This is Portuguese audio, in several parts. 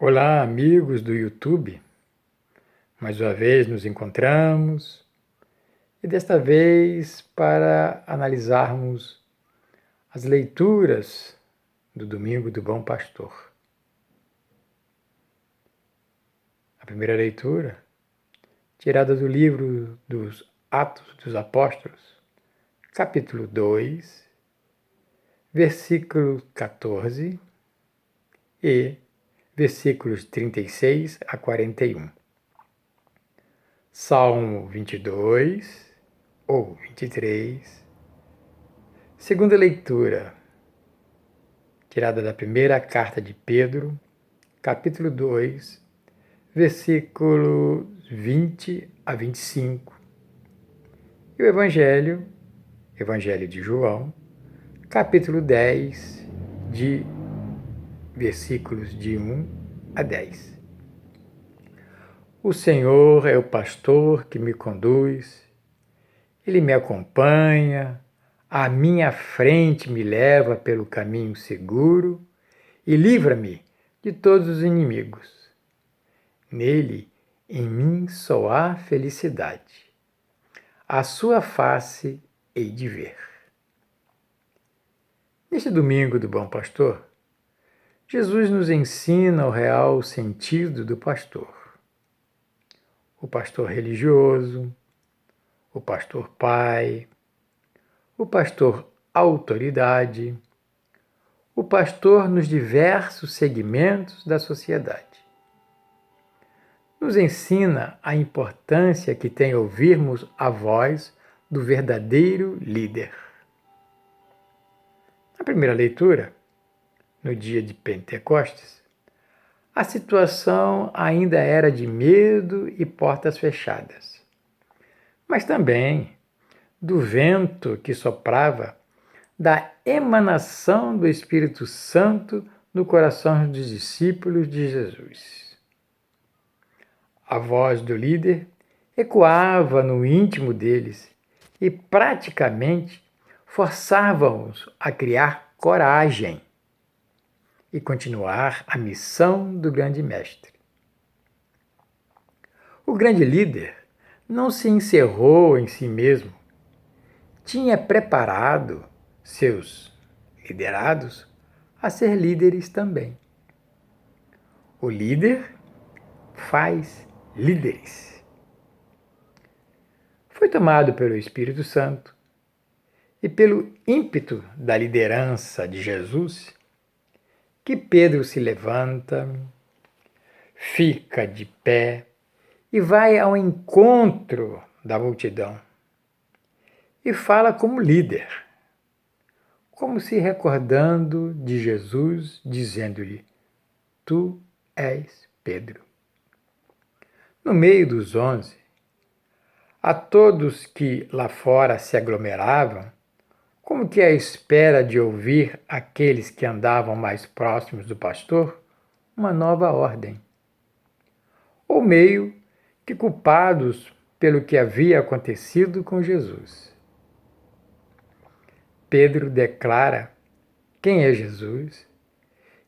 Olá, amigos do YouTube. Mais uma vez nos encontramos e desta vez para analisarmos as leituras do Domingo do Bom Pastor. A primeira leitura, tirada do livro dos Atos dos Apóstolos, capítulo 2, versículo 14 e versículos 36 a 41. Salmo 22 ou 23. Segunda leitura, tirada da primeira carta de Pedro, capítulo 2, versículos 20 a 25. E o Evangelho de João, capítulo 10, de versículos de 1 a 10. O Senhor é o pastor que me conduz, Ele me acompanha, à minha frente me leva pelo caminho seguro e livra-me de todos os inimigos. Nele, em mim, só há felicidade. A sua face hei de ver. Neste domingo do Bom Pastor, Jesus nos ensina o real sentido do pastor. O pastor religioso, o pastor pai, o pastor autoridade, o pastor nos diversos segmentos da sociedade. Nos ensina a importância que tem ouvirmos a voz do verdadeiro líder. Na primeira leitura, no dia de Pentecostes, a situação ainda era de medo e portas fechadas, mas também do vento que soprava, da emanação do Espírito Santo no coração dos discípulos de Jesus. A voz do líder ecoava no íntimo deles e praticamente forçava-os a criar coragem e continuar a missão do grande mestre. O grande líder não se encerrou em si mesmo. Tinha preparado seus liderados a ser líderes também. O líder faz líderes. Foi tomado pelo Espírito Santo e pelo ímpeto da liderança de Jesus que Pedro se levanta, fica de pé e vai ao encontro da multidão e fala como líder, como se recordando de Jesus, dizendo-lhe: Tu és Pedro. No meio dos 11, a todos que lá fora se aglomeravam, como que à espera de ouvir aqueles que andavam mais próximos do pastor, uma nova ordem. Ou meio que culpados pelo que havia acontecido com Jesus. Pedro declara quem é Jesus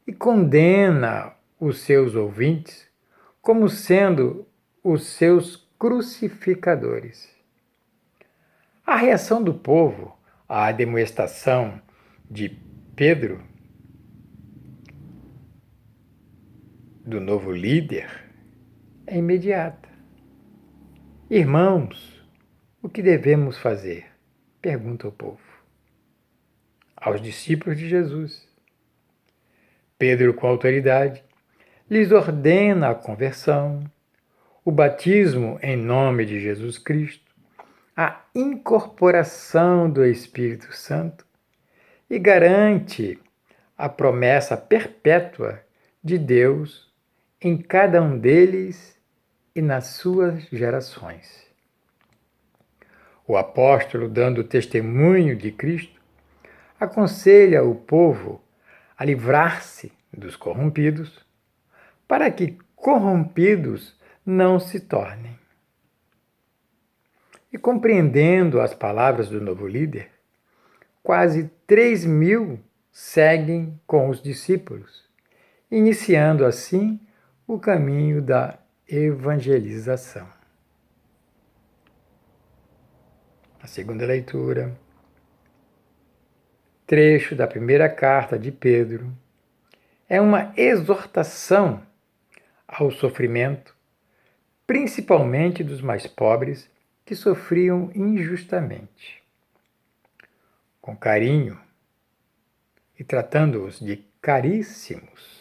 e condena os seus ouvintes como sendo os seus crucificadores. A reação do povo à demonstração de Pedro, do novo líder, é imediata. Irmãos, o que devemos fazer? Pergunta o povo aos discípulos de Jesus. Pedro, com autoridade, lhes ordena a conversão, o batismo em nome de Jesus Cristo, a incorporação do Espírito Santo e garante a promessa perpétua de Deus em cada um deles e nas suas gerações. O apóstolo, dando testemunho de Cristo, aconselha o povo a livrar-se dos corrompidos, para que corrompidos não se tornem. E compreendendo as palavras do novo líder, quase 3.000 seguem com os discípulos, iniciando assim o caminho da evangelização. A segunda leitura, trecho da primeira carta de Pedro, é uma exortação ao sofrimento, principalmente dos mais pobres que sofriam injustamente. Com carinho e tratando-os de caríssimos,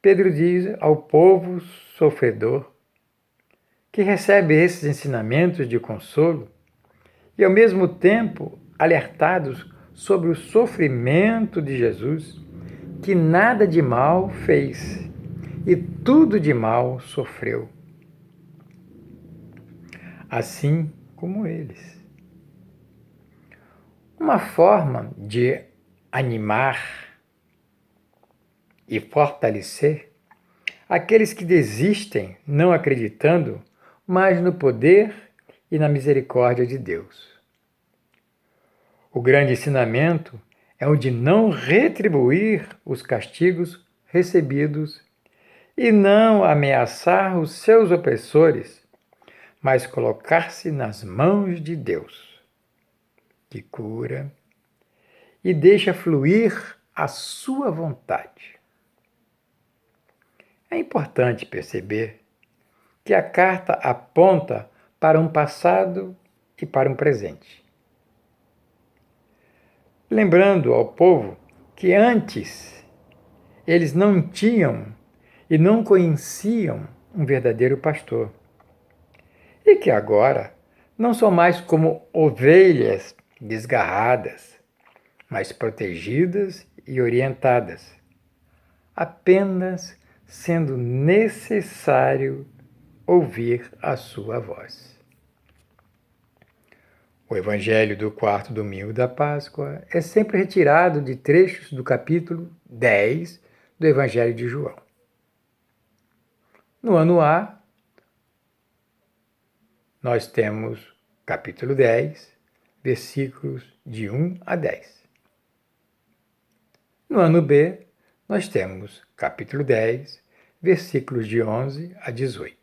Pedro diz ao povo sofredor que recebe esses ensinamentos de consolo e, ao mesmo tempo, alertados sobre o sofrimento de Jesus, que nada de mal fez e tudo de mal sofreu, assim como eles. Uma forma de animar e fortalecer aqueles que desistem, não acreditando mais no poder e na misericórdia de Deus. O grande ensinamento é o de não retribuir os castigos recebidos e não ameaçar os seus opressores, mas colocar-se nas mãos de Deus, que cura e deixa fluir a sua vontade. É importante perceber que a carta aponta para um passado e para um presente, lembrando ao povo que antes eles não tinham e não conheciam um verdadeiro pastor, e que agora não são mais como ovelhas desgarradas, mas protegidas e orientadas, apenas sendo necessário ouvir a sua voz. O Evangelho do quarto domingo da Páscoa é sempre retirado de trechos do capítulo 10 do Evangelho de João. No ano A, nós temos capítulo 10, versículos de 1 a 10. No ano B, nós temos capítulo 10, versículos de 11 a 18.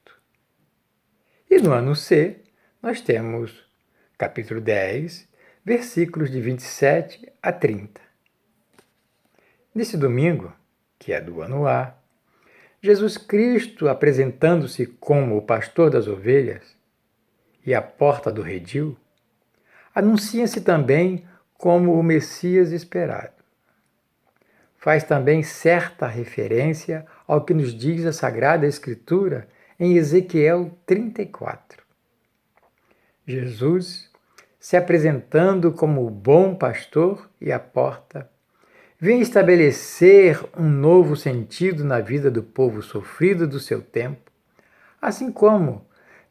E no ano C, nós temos capítulo 10, versículos de 27 a 30. Nesse domingo, que é do ano A, Jesus Cristo, apresentando-se como o pastor das ovelhas e a porta do redil, anuncia-se também como o Messias esperado. Faz também certa referência ao que nos diz a Sagrada Escritura em Ezequiel 34. Jesus, se apresentando como o bom pastor e a porta, vem estabelecer um novo sentido na vida do povo sofrido do seu tempo, assim como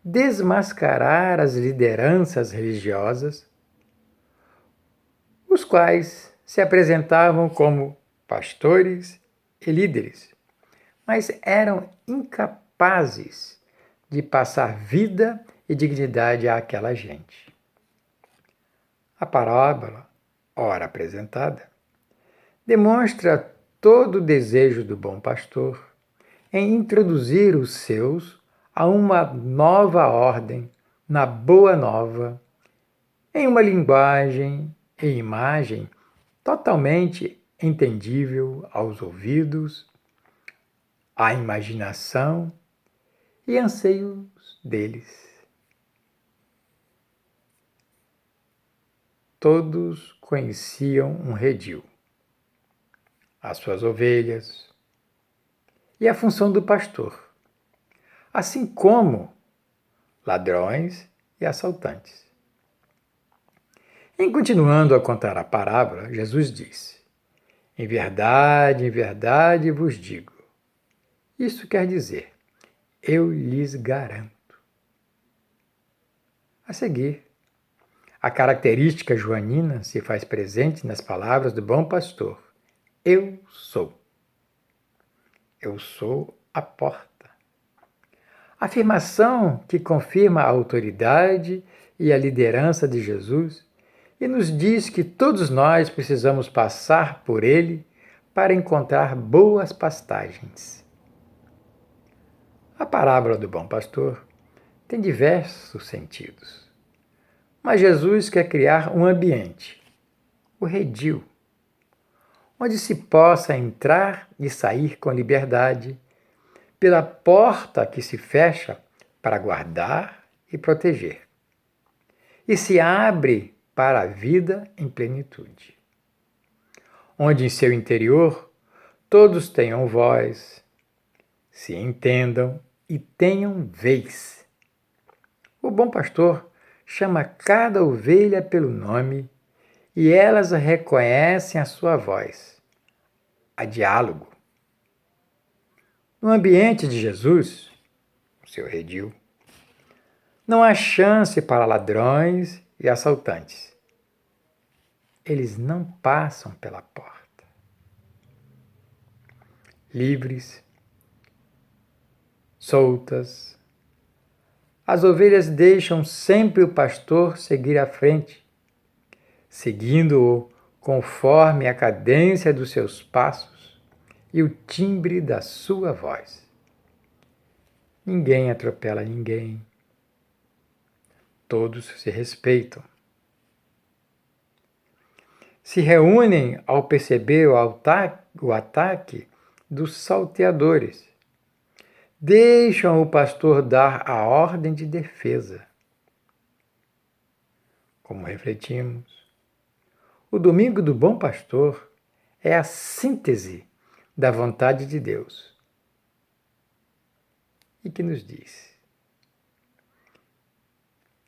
desmascarar as lideranças religiosas, os quais se apresentavam como pastores e líderes, mas eram incapazes de passar vida e dignidade àquela gente. A parábola, ora apresentada, demonstra todo o desejo do bom pastor em introduzir os seus a uma nova ordem na boa nova, em uma linguagem e imagem totalmente entendível aos ouvidos, à imaginação e anseios deles. Todos conheciam um redil, as suas ovelhas e a função do pastor, assim como ladrões e assaltantes. Em continuando a contar a parábola, Jesus disse: em verdade vos digo. Isso quer dizer, eu lhes garanto. A seguir, a característica joanina se faz presente nas palavras do bom pastor. Eu sou. Eu sou a porta. Afirmação que confirma a autoridade e a liderança de Jesus e nos diz que todos nós precisamos passar por ele para encontrar boas pastagens. A parábola do bom pastor tem diversos sentidos, mas Jesus quer criar um ambiente, o redil, onde se possa entrar e sair com liberdade pela porta que se fecha para guardar e proteger, e se abre para a vida em plenitude, onde em seu interior todos tenham voz, se entendam e tenham vez. O bom pastor chama cada ovelha pelo nome e elas reconhecem a sua voz. Há diálogo. No ambiente de Jesus, o seu redil, não há chance para ladrões e assaltantes. Eles não passam pela porta. Livres, soltas, as ovelhas deixam sempre o pastor seguir à frente, seguindo-o conforme a cadência dos seus passos e o timbre da sua voz. Ninguém atropela ninguém. Todos se respeitam. Se reúnem ao perceber o ataque dos salteadores. Deixam o pastor dar a ordem de defesa. Como refletimos, o domingo do bom pastor é a síntese da vontade de Deus. E que nos diz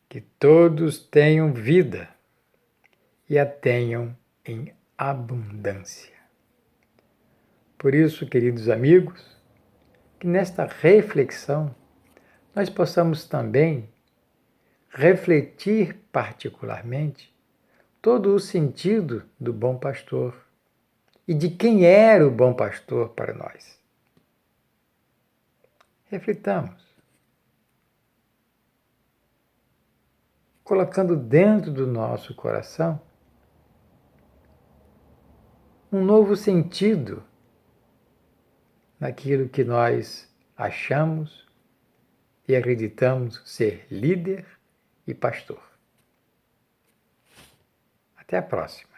que todos tenham vida e a tenham em abundância. Por isso, queridos amigos, que nesta reflexão nós possamos também refletir particularmente todo o sentido do bom pastor e de quem era o bom pastor para nós. Reflitamos, colocando dentro do nosso coração um novo sentido naquilo que nós achamos e acreditamos ser líder e pastor. Até a próxima.